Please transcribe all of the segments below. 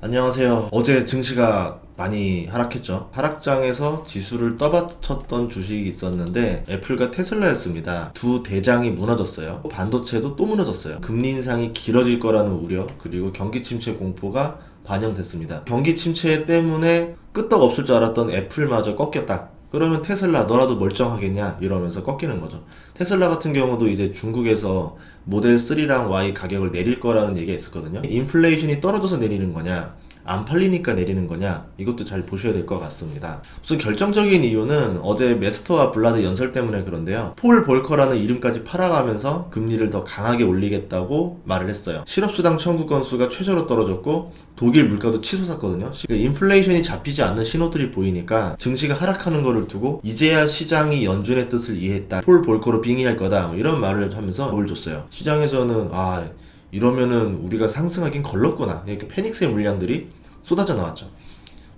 안녕하세요. 어제 증시가 많이 하락했죠. 하락장에서 지수를 떠받쳤던 주식이 있었는데 애플과 테슬라였습니다. 두 대장이 무너졌어요. 반도체도 또 무너졌어요. 금리 인상이 길어질 거라는 우려, 그리고 경기 침체 공포가 반영됐습니다. 경기 침체 때문에 끄떡없을 줄 알았던 애플마저 꺾였다. 그러면 테슬라 너라도 멀쩡하겠냐 이러면서 꺾이는 거죠. 테슬라 같은 경우도 이제 중국에서 모델 3랑 Y 가격을 내릴 거라는 얘기가 있었거든요. 인플레이션이 떨어져서 내리는 거냐, 안 팔리니까 내리는 거냐, 이것도 잘 보셔야 될 것 같습니다. 우선 결정적인 이유는 어제 메스터와 블라드 연설 때문에 그런데요. 폴 볼커라는 이름까지 팔아가면서 금리를 더 강하게 올리겠다고 말을 했어요. 실업수당 청구 건수가 최저로 떨어졌고 독일 물가도 치솟았거든요. 인플레이션이 잡히지 않는 신호들이 보이니까 증시가 하락하는 거를 두고 이제야 시장이 연준의 뜻을 이해했다, 폴 볼커로 빙의할 거다, 뭐 이런 말을 하면서 겁을 줬어요. 시장에서는 이러면은 우리가 상승하긴 걸렀구나, 이렇게 패닉스의 물량들이 쏟아져 나왔죠.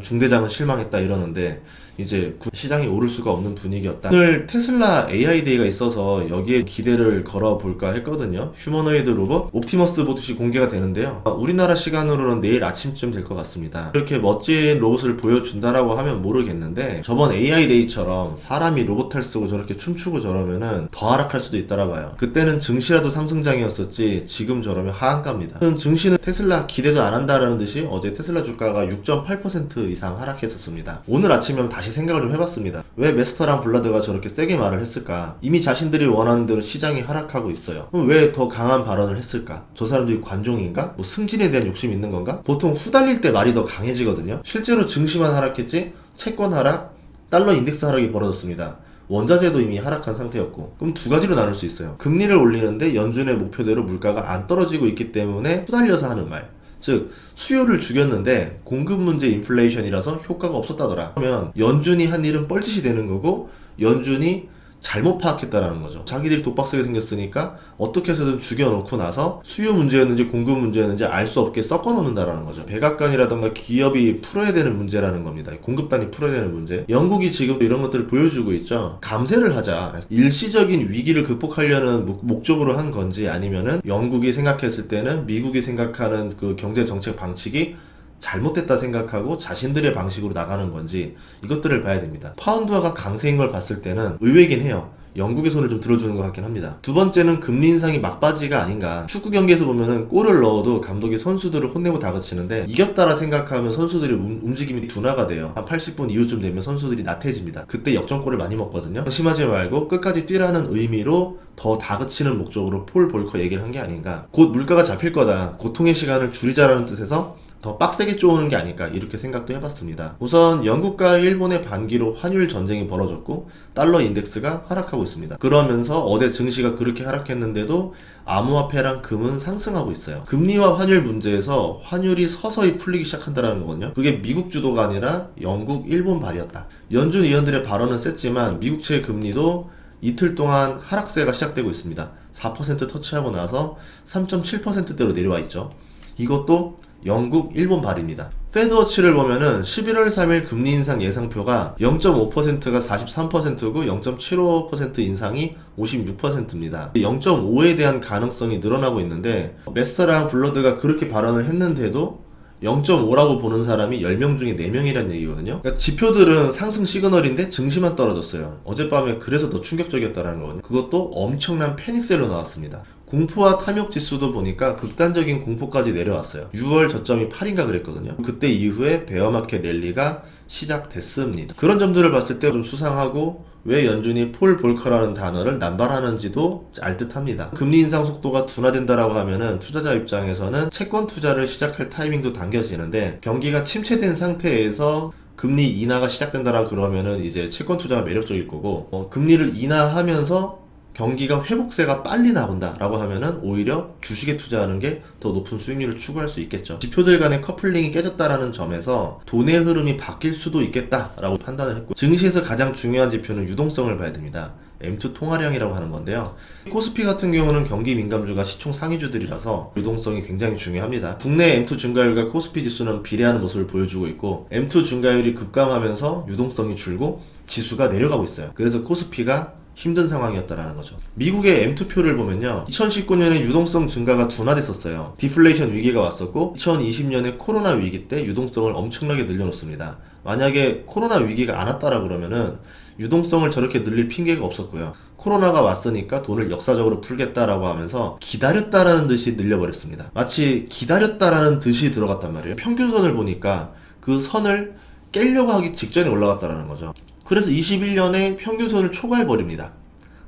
중대장은 실망했다 이러는데 이제 시장이 오를 수가 없는 분위기였다. 오늘 테슬라 AI데이가 있어서 여기에 기대를 걸어볼까 했거든요. 휴머노이드 로봇 옵티머스 보듯이 공개가 되는데요. 우리나라 시간으로는 내일 아침쯤 될 것 같습니다. 이렇게 멋진 로봇을 보여준다라고 하면 모르겠는데 저번 AI데이처럼 사람이 로봇 탈 쓰고 저렇게 춤추고 저러면은 더 하락할 수도 있다라 봐요. 그때는 증시라도 상승장이었었지 지금 저러면 하한가입니다. 증시는 테슬라 기대도 안 한다라는 듯이 어제 테슬라 주가가 6.8% 이상 하락했었습니다. 오늘 아침에 다시 생각을 좀 해봤습니다. 왜 메스터랑 블라드가 저렇게 세게 말을 했을까? 이미 자신들이 원하는 대로 시장이 하락하고 있어요. 그럼 왜 더 강한 발언을 했을까? 저 사람들이 관종인가? 뭐 승진에 대한 욕심이 있는 건가? 보통 후달릴 때 말이 더 강해지거든요. 실제로 증시만 하락했지 채권 하락, 달러 인덱스 하락이 벌어졌습니다. 원자재도 이미 하락한 상태였고, 그럼 두 가지로 나눌 수 있어요. 금리를 올리는데 연준의 목표대로 물가가 안 떨어지고 있기 때문에 후달려서 하는 말, 즉 수요를 죽였는데 공급 문제 인플레이션이라서 효과가 없었다더라. 그러면 연준이 한 일은 뻘짓이 되는 거고 연준이 잘못 파악했다라는 거죠. 자기들이 독박스게 생겼으니까 어떻게 해서든 죽여놓고 나서 수요 문제였는지 공급 문제였는지 알 수 없게 섞어 놓는다라는 거죠. 백악관이라던가 기업이 풀어야 되는 문제라는 겁니다. 공급단이 풀어야 되는 문제. 영국이 지금 이런 것들을 보여주고 있죠. 감세를 하자. 일시적인 위기를 극복하려는 목적으로 한 건지, 아니면은 영국이 생각했을 때는 미국이 생각하는 그 경제 정책 방식이 잘못됐다 생각하고 자신들의 방식으로 나가는 건지, 이것들을 봐야 됩니다. 파운드화가 강세인 걸 봤을 때는 의외긴 해요. 영국의 손을 좀 들어주는 것 같긴 합니다. 두 번째는 금리 인상이 막바지가 아닌가. 축구 경기에서 보면은 골을 넣어도 감독이 선수들을 혼내고 다그치는데 이겼다라 생각하면 선수들이 움직임이 둔화가 돼요. 한 80분 이후쯤 되면 선수들이 나태해집니다. 그때 역전골을 많이 먹거든요. 심하지 말고 끝까지 뛰라는 의미로 더 다그치는 목적으로 폴 볼커 얘기를 한 게 아닌가. 곧 물가가 잡힐 거다, 고통의 시간을 줄이자라는 뜻에서 더 빡세게 쪼오는 게 아닐까, 이렇게 생각도 해봤습니다. 우선 영국과 일본의 반기로 환율 전쟁이 벌어졌고 달러 인덱스가 하락하고 있습니다. 그러면서 어제 증시가 그렇게 하락했는데도 암호화폐랑 금은 상승하고 있어요. 금리와 환율 문제에서 환율이 서서히 풀리기 시작한다는 거거든요. 그게 미국 주도가 아니라 영국, 일본 발이었다. 연준 의원들의 발언은 셌지만 미국채 금리도 이틀 동안 하락세가 시작되고 있습니다. 4% 터치하고 나서 3.7%대로 내려와 있죠. 이것도 영국, 일본 발입니다. 페드워치를 보면은 11월 3일 금리 인상 예상표가 0.5%가 43%고 0.75% 인상이 56%입니다. 0.5에 대한 가능성이 늘어나고 있는데 메스터랑 블러드가 그렇게 발언을 했는데도 0.5라고 보는 사람이 10명 중에 4명이라는 얘기거든요. 그러니까 지표들은 상승 시그널인데 증시만 떨어졌어요. 어젯밤에 그래서 더 충격적이었다는 거거든요. 그것도 엄청난 패닉셀로 나왔습니다. 공포와 탐욕 지수도 보니까 극단적인 공포까지 내려왔어요. 6월 저점이 8인가 그랬거든요. 그때 이후에 베어마켓 랠리가 시작됐습니다. 그런 점들을 봤을 때 좀 수상하고 왜 연준이 폴 볼커라는 단어를 남발하는지도 알 듯합니다. 금리 인상 속도가 둔화된다라고 하면은 투자자 입장에서는 채권 투자를 시작할 타이밍도 당겨지는데, 경기가 침체된 상태에서 금리 인하가 시작된다라고 그러면은 이제 채권 투자가 매력적일 거고, 금리를 인하하면서 경기가 회복세가 빨리 나온다 라고 하면은 오히려 주식에 투자하는 게 더 높은 수익률을 추구할 수 있겠죠. 지표들 간의 커플링이 깨졌다라는 점에서 돈의 흐름이 바뀔 수도 있겠다 라고 판단을 했고, 증시에서 가장 중요한 지표는 유동성을 봐야 됩니다. M2 통화량이라고 하는 건데요. 코스피 같은 경우는 경기 민감주가 시총 상위주들이라서 유동성이 굉장히 중요합니다. 국내 M2 증가율과 코스피 지수는 비례하는 모습을 보여주고 있고, M2 증가율이 급감하면서 유동성이 줄고 지수가 내려가고 있어요. 그래서 코스피가 힘든 상황이었다라는 거죠. 미국의 M2표를 보면요, 2019년에 유동성 증가가 둔화됐었어요. 디플레이션 위기가 왔었고 2020년에 코로나 위기 때 유동성을 엄청나게 늘려놓습니다. 만약에 코로나 위기가 안 왔다라 그러면은 유동성을 저렇게 늘릴 핑계가 없었고요. 코로나가 왔으니까 돈을 역사적으로 풀겠다라고 하면서 기다렸다라는 듯이 늘려버렸습니다. 마치 기다렸다라는 듯이 들어갔단 말이에요. 평균선을 보니까 그 선을 깨려고 하기 직전에 올라갔다라는 거죠. 그래서 21년에 평균선을 초과해버립니다.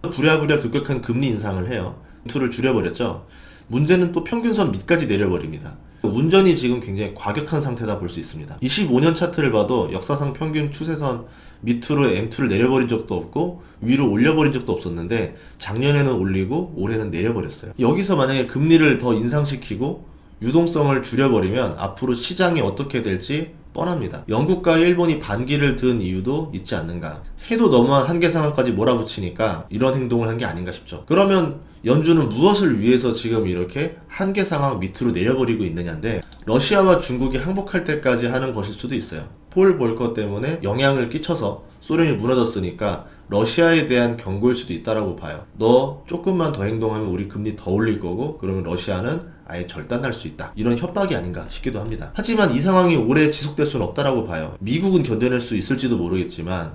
부랴부랴 급격한 금리 인상을 해요. 투를 줄여버렸죠. 문제는 또 평균선 밑까지 내려버립니다. 운전이 지금 굉장히 과격한 상태다 볼 수 있습니다. 25년 차트를 봐도 역사상 평균 추세선 밑으로 M2를 내려버린 적도 없고 위로 올려버린 적도 없었는데 작년에는 올리고 올해는 내려버렸어요. 여기서 만약에 금리를 더 인상시키고 유동성을 줄여버리면 앞으로 시장이 어떻게 될지 뻔합니다. 영국과 일본이 반기를 든 이유도 있지 않는가. 해도 너무한 한계 상황까지 몰아붙이니까 이런 행동을 한 게 아닌가 싶죠. 그러면 연준은 무엇을 위해서 지금 이렇게 한계 상황 밑으로 내려버리고 있느냐인데, 러시아와 중국이 항복할 때까지 하는 것일 수도 있어요. 폴 볼커 때문에 영향을 끼쳐서 소련이 무너졌으니까 러시아에 대한 경고일 수도 있다라고 봐요. 너 조금만 더 행동하면 우리 금리 더 올릴 거고 그러면 러시아는 아예 절단할 수 있다. 이런 협박이 아닌가 싶기도 합니다. 하지만 이 상황이 오래 지속될 수는 없다라고 봐요. 미국은 견뎌낼 수 있을지도 모르겠지만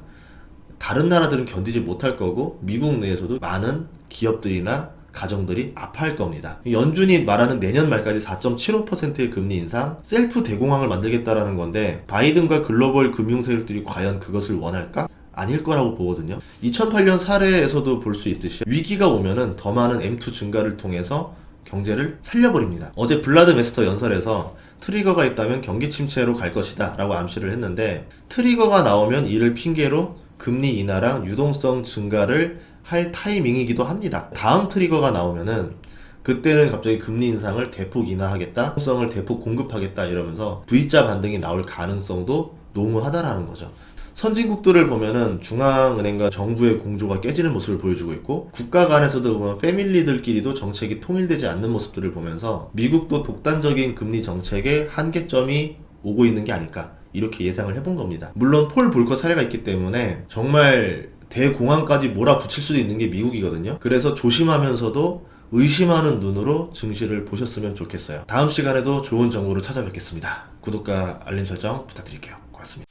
다른 나라들은 견디지 못할 거고 미국 내에서도 많은 기업들이나 가정들이 아파할 겁니다. 연준이 말하는 내년 말까지 4.75%의 금리 인상, 셀프 대공황을 만들겠다라는 건데 바이든과 글로벌 금융 세력들이 과연 그것을 원할까? 아닐 거라고 보거든요. 2008년 사례에서도 볼 수 있듯이 위기가 오면은 더 많은 M2 증가를 통해서 경제를 살려버립니다. 어제 블라드 메스터 연설에서 트리거가 있다면 경기 침체로 갈 것이다 라고 암시를 했는데, 트리거가 나오면 이를 핑계로 금리 인하랑 유동성 증가를 할 타이밍이기도 합니다. 다음 트리거가 나오면은 그때는 갑자기 금리 인상을 대폭 인하하겠다, 유동성을 대폭 공급하겠다 이러면서 V자 반등이 나올 가능성도 농후하다라는 거죠. 선진국들을 보면은 중앙은행과 정부의 공조가 깨지는 모습을 보여주고 있고, 국가 간에서도 보면 패밀리들끼리도 정책이 통일되지 않는 모습들을 보면서 미국도 독단적인 금리 정책에 한계점이 오고 있는 게 아닐까, 이렇게 예상을 해본 겁니다. 물론 폴 볼커 사례가 있기 때문에 정말 대공황까지 몰아붙일 수도 있는 게 미국이거든요. 그래서 조심하면서도 의심하는 눈으로 증시를 보셨으면 좋겠어요. 다음 시간에도 좋은 정보를 찾아뵙겠습니다. 구독과 알림 설정 부탁드릴게요. 고맙습니다.